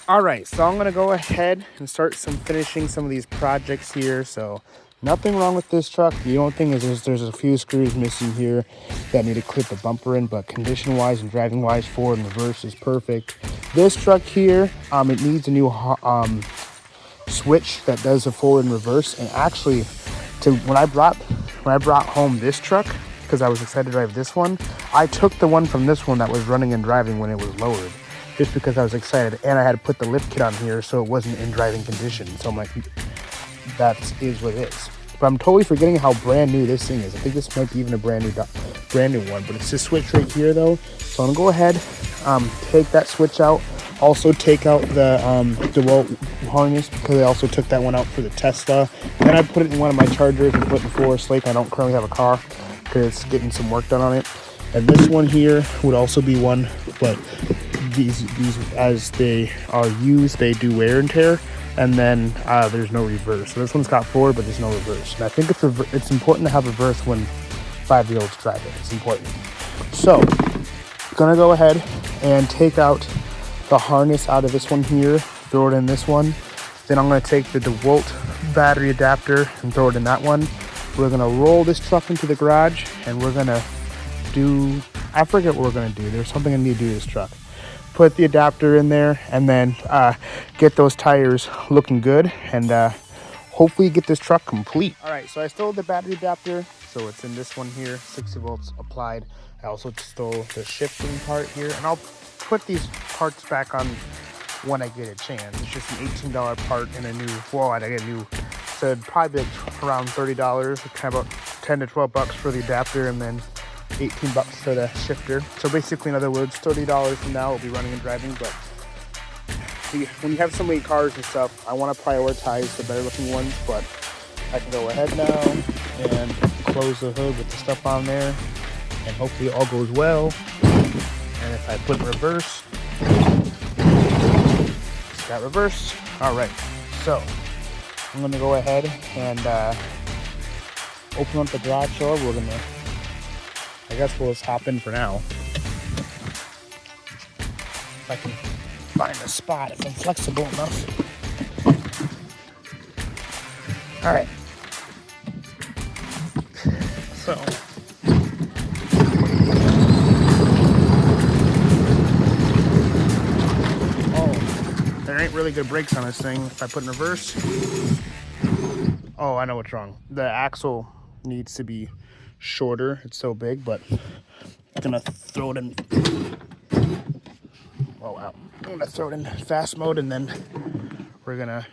All right, so I'm going to go ahead and start finishing some of these projects here. So nothing wrong with this truck. The only thing is there's a few screws missing here that need to clip the bumper in, but condition wise and driving wise, forward and reverse is perfect. This truck here, it needs a new switch that does the forward and reverse. And actually, when I brought home this truck, because I was excited to drive this one, I took the one from this one that was running and driving when it was lowered, just because I was excited, and I had to put the lift kit on here so it wasn't in driving condition. So I'm like, that is what it is. But I'm totally forgetting how brand new this thing is. I think this might be even a brand new one, but it's this switch right here though. So I'm gonna go ahead, take that switch out. Also take out the DeWalt harness, because I also took that one out for the Tesla. Then I put it in one of my Chargers and put it in Forest Lake. I don't currently have a car because it's getting some work done on it. And this one here would also be one, but these as they are used, they do wear and tear. And then there's no reverse. So this one's got forward, but there's no reverse. And I think it's important to have reverse when 5-year-olds drive it. It's important. So I'm gonna go ahead and take out the harness out of this one here, throw it in this one. Then I'm gonna take the DeWalt battery adapter and throw it in that one. We're gonna roll this truck into the garage, and we're gonna do, I forget what we're gonna do. There's something I need to do to this truck. Put the adapter in there, and then get those tires looking good, and hopefully get this truck complete. All right, so I stole the battery adapter, so it's in this one here, 60 volts applied. I also stole the shifting part here, and I'll put these parts back on when I get a chance. It's just an $18 part and a new, well, I get a new, so it'd probably be around $30, kind of about 10 to 12 bucks for the adapter, and then 18 bucks for the shifter. So basically, in other words, $30 from now will be running and driving. But when you have so many cars and stuff, I want to prioritize the better looking ones. But I can go ahead now and close the hood with the stuff on there, and hopefully all goes well. And if I put reverse, it's got reverse. All right, so I'm gonna go ahead and open up the garage door. I guess we'll just hop in for now. If I can find a spot, if I'm flexible enough. All right. So, oh, there ain't really good brakes on this thing. If I put in reverse, oh, I know what's wrong. The axle needs to be shorter. It's so big, but I'm gonna throw it in. Oh wow! I'm gonna throw it in fast mode, and then we're gonna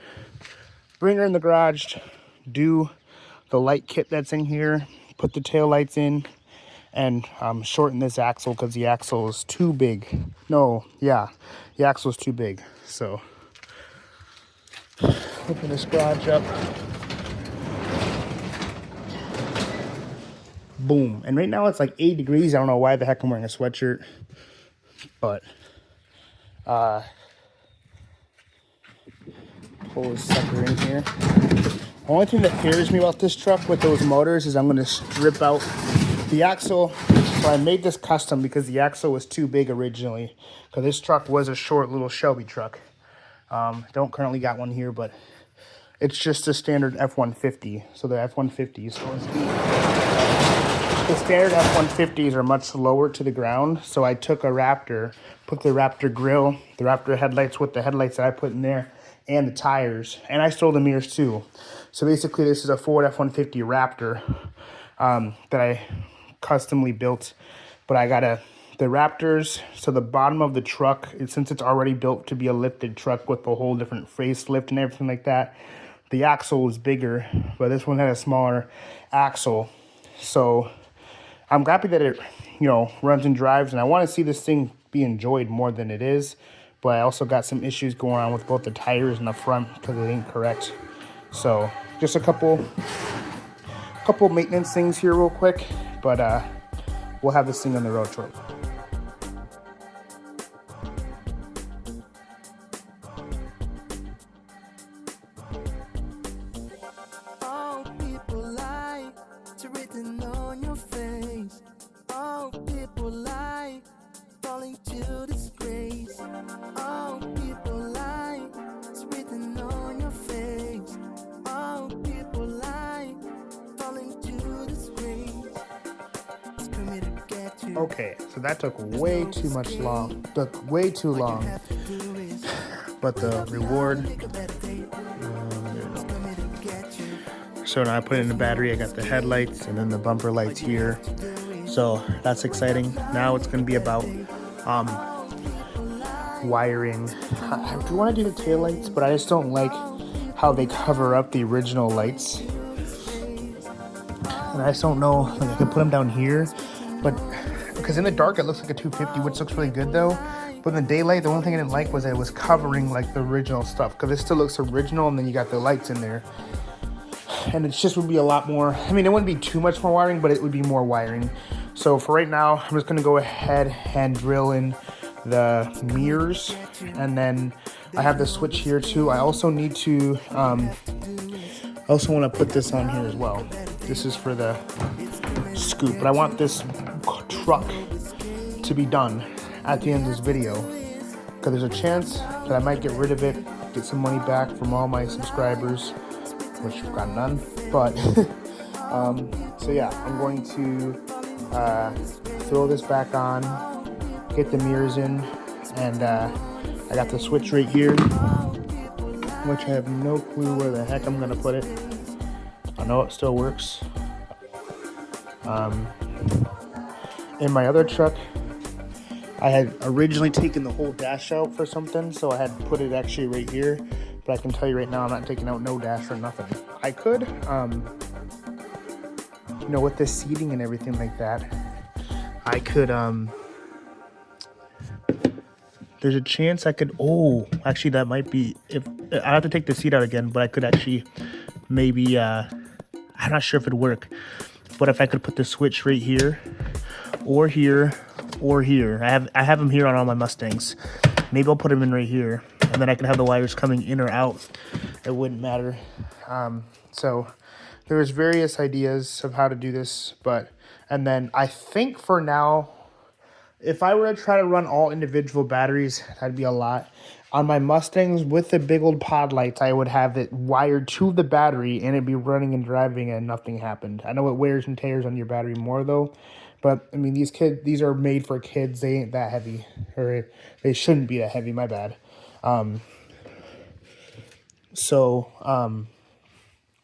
bring her in the garage, do the light kit that's in here, put the tail lights in, and shorten this axle because the axle is too big. No, yeah, the axle is too big. So open this garage up. Boom. And right now it's like 8 degrees. I don't know why the heck I'm wearing a sweatshirt, but pull this sucker in here. The only thing that scares me about this truck with those motors is I'm going to strip out the axle. So I made this custom because the axle was too big originally, because this truck was a short little Shelby truck. Don't currently got one here, but it's just a standard F-150. So the F-150s, the standard F-150s are much lower to the ground. So I took a Raptor, put the Raptor grill, the Raptor headlights with the headlights that I put in there, and the tires, and I stole the mirrors too. So basically, this is a Ford F-150 Raptor that I customly built. But I got the Raptors, so the bottom of the truck, since it's already built to be a lifted truck with a whole different facelift and everything like that, the axle is bigger, but this one had a smaller axle. So I'm happy that it, runs and drives, and I want to see this thing be enjoyed more than it is. But I also got some issues going on with both the tires and the front because they ain't correct. So just a couple maintenance things here real quick, but we'll have this thing on the road shortly. All people lie to written on your face. All people lie, falling to disgrace. All people lie. Okay, so that took way too much long. Took way too long. But the reward. So now I put it in the battery. I got the headlights and then the bumper lights here. So that's exciting. Now it's gonna be about wiring. I do want to do the tail lights, but I just don't like how they cover up the original lights. And I just don't know. Like I can put them down here, but because in the dark it looks like a 250, which looks really good though. But in the daylight, the only thing I didn't like was that it was covering like the original stuff, because it still looks original, and then you got the lights in there. And it just would be a lot more. I mean, it wouldn't be too much more wiring, but it would be more wiring. So for right now, I'm just gonna go ahead and drill in the mirrors, and then I have the switch here too. I also need to, I also want to put this on here as well. This is for the scoop, but I want this truck to be done at the end of this video, because there's a chance that I might get rid of it, get some money back from all my subscribers, which I've got none, but so yeah, I'm going to throw this back on, get the mirrors in, and I got the switch right here, which I have no clue where the heck I'm gonna put it. I know it still works. In my other truck, I had originally taken the whole dash out for something, so I had put it actually right here. But I can tell you right now, I'm not taking out no dash or nothing. I could, you know, with the seating and everything like that, I could, there's a chance I could, oh, actually that might be, if I have to take the seat out again, but I could actually maybe, I'm not sure if it'd work, but if I could put the switch right here, or here, or here. I have them here on all my Mustangs. Maybe I'll put them in right here, and then I can have the wires coming in or out. It wouldn't matter. So there's various ideas of how to do this, and then I think for now, if I were to try to run all individual batteries, that'd be a lot. On my Mustangs with the big old pod lights, I would have it wired to the battery and it'd be running and driving and nothing happened. I know it wears and tears on your battery more though, but I mean, these are made for kids. They ain't that heavy, or they shouldn't be that heavy, my bad.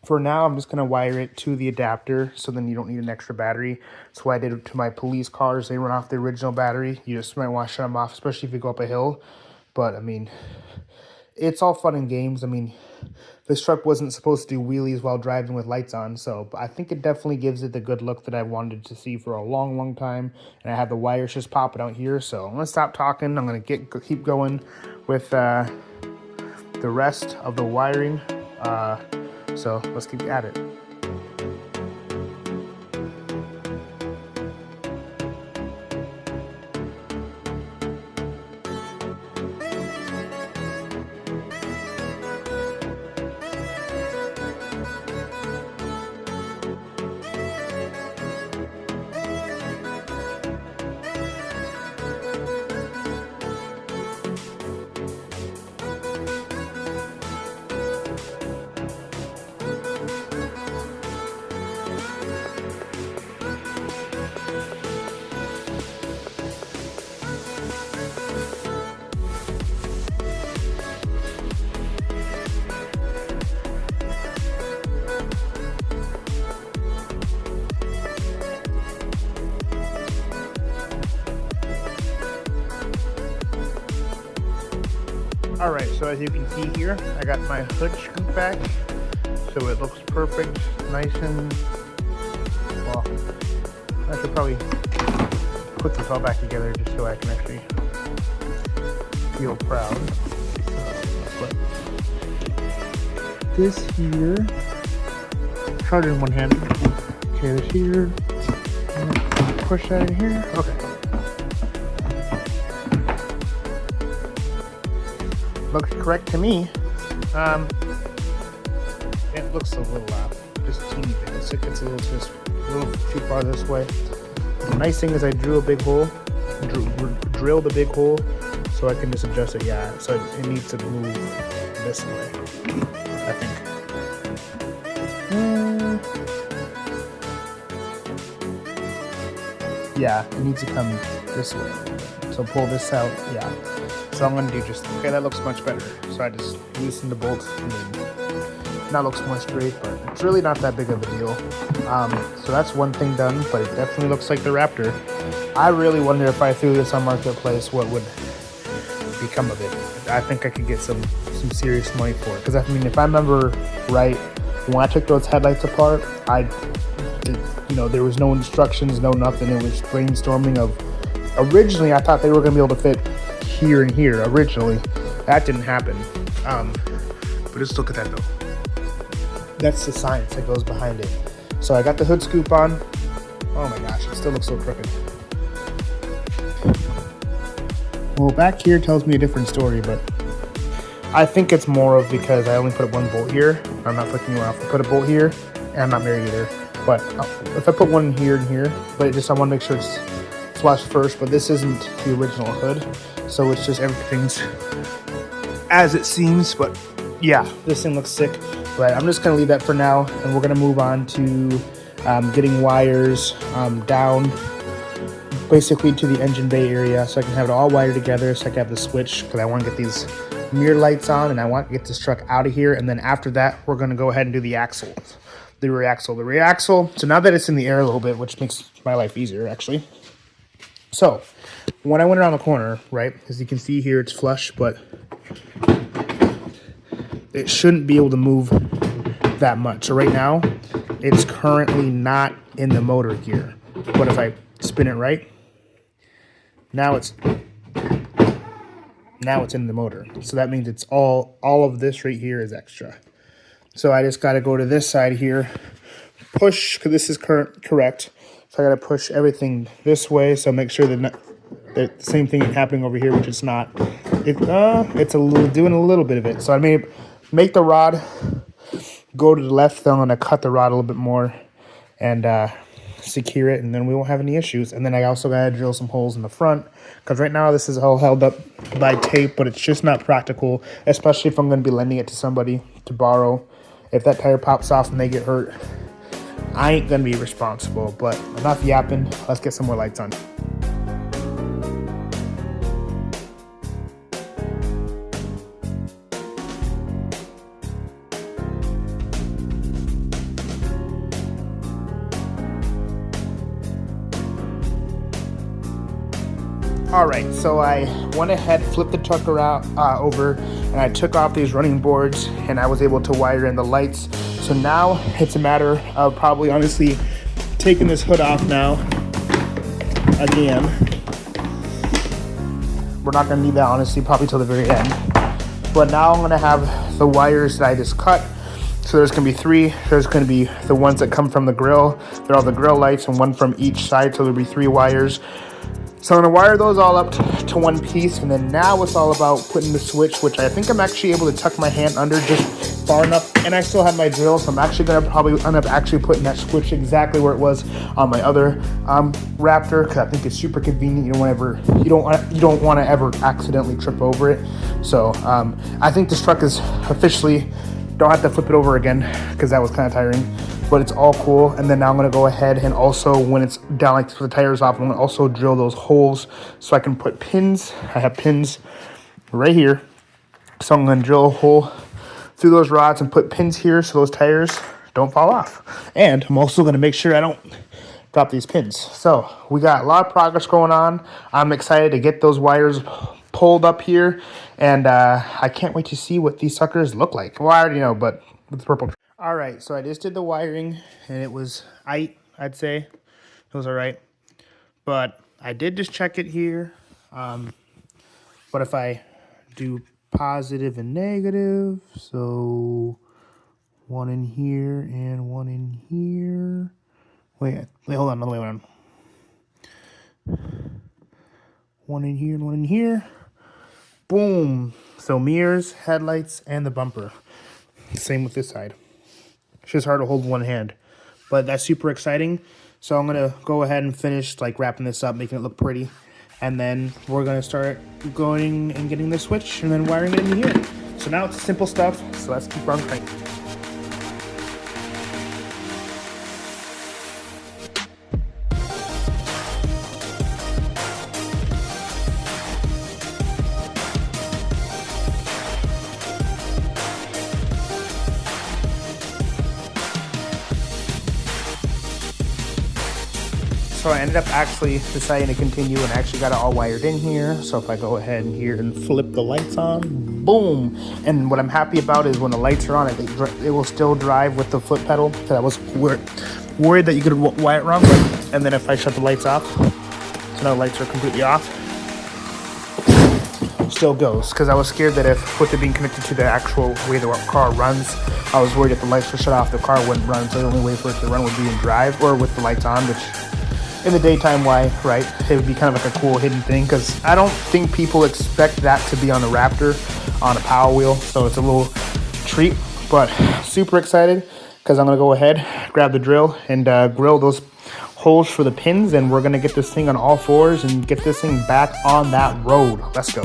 For now, I'm just going to wire it to the adapter, so then you don't need an extra battery. So what I did to my police cars, they run off the original battery. You just might want to shut them off, especially if you go up a hill. But, I mean, it's all fun and games. I mean, this truck wasn't supposed to do wheelies while driving with lights on, so I think it definitely gives it the good look that I wanted to see for a long, long time. And I have the wires just popping out here, so I'm going to stop talking. I'm going to keep going with the rest of the wiring. So let's keep at it. Alright, so as you can see here, I got my hood scooped back, so it looks perfect, nice and, well, I should probably put this all back together just so I can actually feel proud. But this here, charger in one hand, okay, this here, push that in here, okay. Looks correct to me. It looks a little just teeny bit. It's a little too far this way. The nice thing is I drew a big hole, drilled a big hole, so I can just adjust it. Yeah, so it needs to move this way, I think. yeah, it needs to come this way. So pull this out, yeah. So I'm gonna do just, okay, that looks much better. So I just loosen the bolt and then that looks more straight, but it's really not that big of a deal. So that's one thing done, but it definitely looks like the Raptor. I really wonder if I threw this on Marketplace, what would become of it. I think I could get some serious money for it. Because I mean, if I remember right, when I took those headlights apart, there was no instructions, no nothing. It was brainstorming of, originally I thought they were going to be able to fit here and here originally. That didn't happen. But just look at that though. That's the science that goes behind it. So I got the hood scoop on. Oh my gosh, it still looks so crooked. Well, back here tells me a different story, but I think it's more of because I only put one bolt here. I'm not flicking you off. I put a bolt here, and I'm not married either. But if I put one here and here, but I want to make sure it's flush first. But this isn't the original hood, so it's just everything's as it seems. But yeah, this thing looks sick. But I'm just gonna leave that for now, and we're gonna move on to getting wires down, basically to the engine bay area, so I can have it all wired together, so I can have the switch, because I want to get these mirror lights on, and I want to get this truck out of here. And then after that, we're going to go ahead and do the axle, the rear axle. So now that it's in the air a little bit, which makes my life easier, actually. So when I went around the corner, right, as you can see here, it's flush, but it shouldn't be able to move that much. So right now, it's currently not in the motor gear. But if I spin it right, now it's in the motor. So that means it's all of this right here is extra. So I just got to go to this side here, push, because this is correct. So I got to push everything this way. So make sure that the same thing is happening over here, which it's not. It's doing a little bit of it. So I may make the rod go to the left. Then I'm gonna cut the rod a little bit more and secure it, and then we won't have any issues. And then I also gotta drill some holes in the front, because right now this is all held up by tape, but it's just not practical, especially if I'm gonna be lending it to somebody to borrow. If that tire pops off and they get hurt, I ain't gonna be responsible. But enough yapping, let's get some more lights on. Alright, so I went ahead, flipped the truck around, over, and I took off these running boards, and I was able to wire in the lights. So now it's a matter of probably honestly taking this hood off now again. We're not going to need that honestly probably till the very end. But now I'm going to have the wires that I just cut. So there's going to be three. There's going to be the ones that come from the grill. They're all the grill lights, and one from each side, so there'll be 3 wires. So I'm going to wire those all up to one piece, and then now it's all about putting the switch, which I think I'm actually able to tuck my hand under just far enough, and I still have my drill, so I'm actually going to probably end up actually putting that switch exactly where it was on my other Raptor, because I think it's super convenient. You don't want to ever accidentally trip over it. So I think this truck is officially, don't have to flip it over again, because that was kind of tiring. But it's all cool. And then now I'm gonna go ahead and also, when it's down, like the tires off, I'm gonna also drill those holes so I can put pins. I have pins right here. So I'm gonna drill a hole through those rods and put pins here so those tires don't fall off. And I'm also gonna make sure I don't drop these pins. So we got a lot of progress going on. I'm excited to get those wires pulled up here. And I can't wait to see what these suckers look like. Well, I already know, but with the purple. All right, so I just did the wiring, and it was I'd say. It was all right. But I did just check it here. But if I do positive and negative, so one in here and one in here. Wait, hold on, another way around. One in here and one in here. Boom. So mirrors, headlights, and the bumper. Same with this side. It's just hard to hold one hand, but that's super exciting. So I'm gonna go ahead and finish like wrapping this up, making it look pretty, and then we're gonna start going and getting the switch and then wiring it in here. So now it's simple stuff, so let's keep on cranking. so I ended up actually deciding to continue and actually got it all wired in here. So if I go ahead and here and flip the lights on, boom. And what I'm happy about is when the lights are on, it will still drive with the foot pedal. Because I was worried that you could wire it wrong. And then if I shut the lights off, so now the lights are completely off, still goes. Because I was scared that if with it being connected to the actual way the car runs, I was worried if the lights were shut off, the car wouldn't run. So the only way for it to run would be in drive or with the lights on, which in the daytime, why, right? It would be kind of like a cool hidden thing, because I don't think people expect that to be on the Raptor on a Power Wheel. So it's a little treat, but super excited because I'm going to go ahead, grab the drill and grill those holes for the pins, and we're going to get this thing on all fours and get this thing back on that road. Let's go.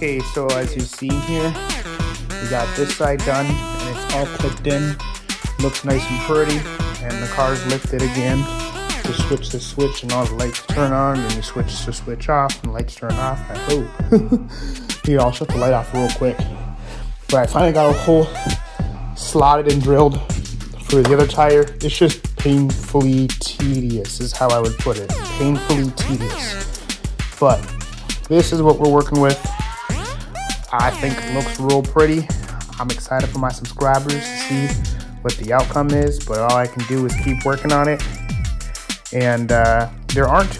Okay, so as you see here, we got this side done and it's all clipped in. Looks nice and pretty, and the car's lifted again. You switch the switch and all the lights turn on, and you switch the switch off and the lights turn off. I hope. Here, I'll shut the light off real quick. But I finally got a hole slotted and drilled for the other tire. It's just painfully tedious is how I would put it. Painfully tedious. But this is what we're working with. I think it looks real pretty. I'm excited for my subscribers to see what the outcome is, but all I can do is keep working on it. And there aren't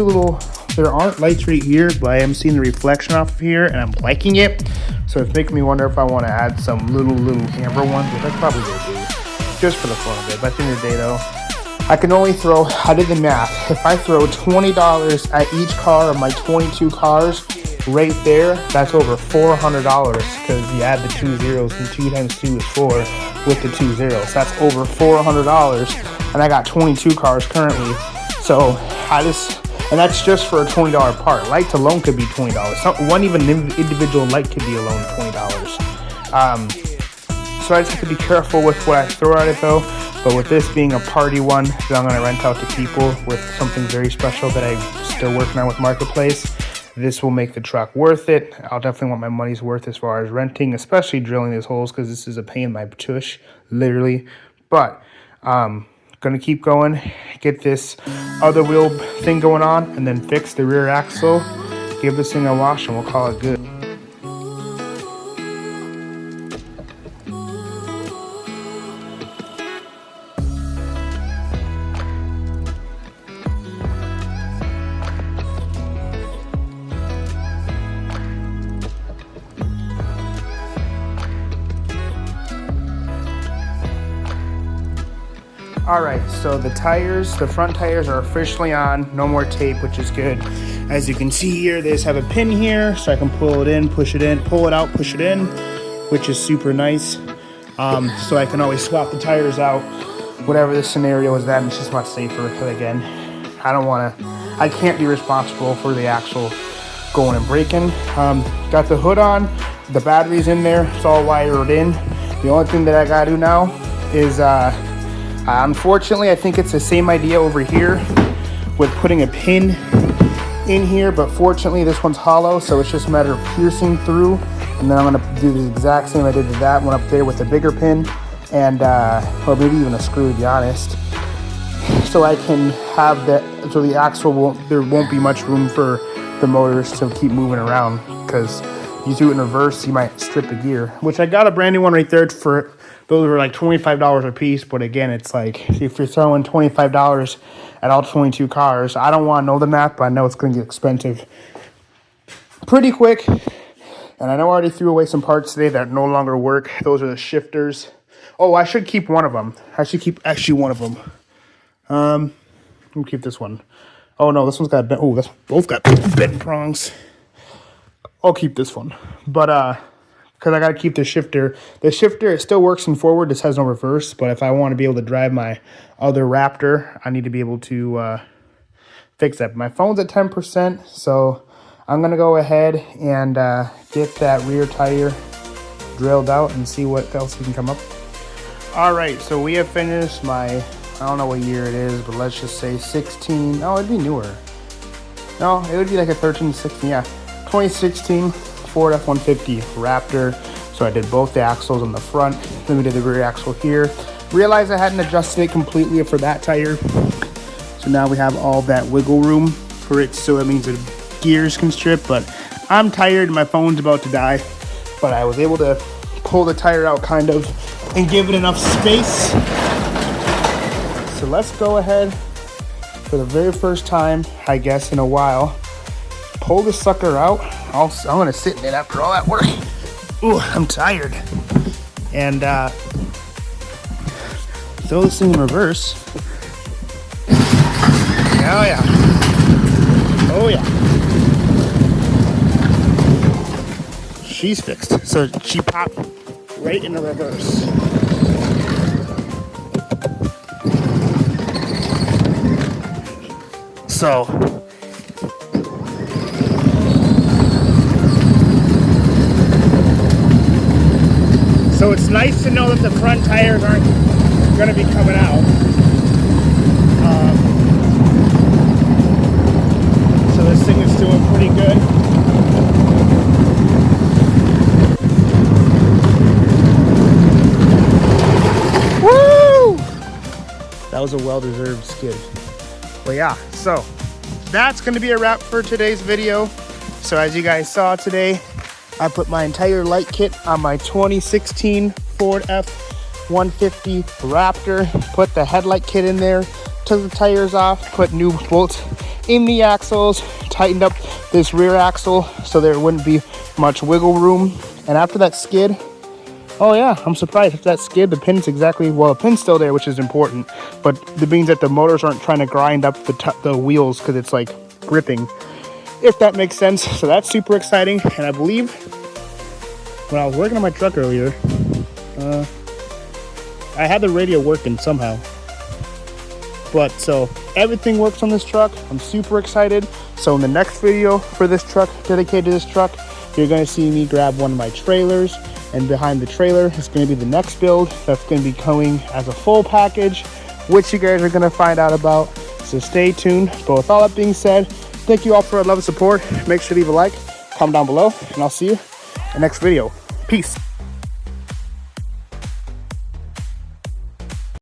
lights right here, but I am seeing the reflection off of here, and I'm liking it. So it's making me wonder if I want to add some little amber ones, which I probably will do, just for the fun of it. But at the end of the day, though, I can only throw, I did the math. If I throw $20 at each car of my 22 cars, right there, that's over $400 because you add the 2 zeros, and 2 times 2 is 4 with the 2 zeros. That's over $400, and I got 22 cars currently. So and that's just for a $20 part. Lights alone could be $20. One even individual light could be alone $20. So I just have to be careful with what I throw at it though. But with this being a party one that I'm going to rent out to people with something very special that I'm still working on with Marketplace, this will make the truck worth it. I'll definitely want my money's worth as far as renting, especially drilling these holes, because this is a pain in my tush, literally. But gonna keep going, get this other wheel thing going on, and then fix the rear axle, give this thing a wash, and we'll call it good. Alright, so the front tires are officially on, no more tape, which is good. As you can see here, they just have a pin here, so I can pull it in, push it in, pull it out, push it in, which is super nice. So I can always swap the tires out, whatever the scenario is that, and it's just much safer, because again, I can't be responsible for the actual going and breaking. Got the hood on, the battery's in there, it's all wired in. The only thing that I gotta do now is, unfortunately, I think it's the same idea over here with putting a pin in here, but fortunately this one's hollow, so it's just a matter of piercing through, and then I'm going to do the exact same I did to that one up there with a bigger pin, and or maybe even a screw, to be honest, so I can have that, so the axle there won't be much room for the motors to keep moving around, because you do it in reverse, you might strip the gear, which I got a brand new one right there for. Those were like $25 a piece, but again, it's like, if you're throwing $25 at all 22 cars, I don't want to know the math, but I know it's going to get expensive pretty quick. And I know I already threw away some parts today that no longer work. Those are the shifters. Oh, I should keep one of them. I should keep actually one of them. We'll keep this one. Oh no, this one's got bent. Oh, that's both got bent prongs. I'll keep this one, but because I got to keep the shifter. The shifter, it still works in forward. This has no reverse, but if I want to be able to drive my other Raptor, I need to be able to fix that. My phone's at 10%, so I'm going to go ahead and get that rear tire drilled out and see what else we can come up. All right, so we have finished my, I don't know what year it is, but let's just say 16. Oh, it'd be newer. No, it would be like a 13, 16, yeah. 2016 Ford F-150 Raptor. So I did both the axles on the front, then we did the rear axle here. Realized I hadn't adjusted it completely for that tire. So now we have all that wiggle room for it, so it means the gears can strip, but I'm tired, my phone's about to die. But I was able to pull the tire out kind of and give it enough space. So let's go ahead, for the very first time, I guess in a while, pull the sucker out. I'm gonna sit in it after all that work. Ooh, I'm tired. And throw this thing in reverse. Oh yeah. Oh yeah. She's fixed. So she popped right in the reverse. So it's nice to know that the front tires aren't going to be coming out. So this thing is doing pretty good. Woo! That was a well-deserved skid. But yeah, so that's going to be a wrap for today's video. So as you guys saw today, I put my entire light kit on my 2016 Ford F-150 Raptor, put the headlight kit in there, took the tires off, put new bolts in the axles, tightened up this rear axle so there wouldn't be much wiggle room. And after that skid, oh yeah, I'm surprised. After that skid, the pin's exactly, well, the pin's still there, which is important, but it means that the motors aren't trying to grind up the wheels because it's like gripping, if that makes sense. So that's super exciting. And I believe when I was working on my truck earlier, I had the radio working somehow. But so everything works on this truck. I'm super excited. So in the next video for this truck, dedicated to this truck, you're going to see me grab one of my trailers, and behind the trailer is going to be the next build that's going to be coming as a full package, which you guys are going to find out about. So stay tuned. But with all that being said, thank you all for your love and support. Make sure to leave a like, comment down below, and I'll see you in the next video. Peace.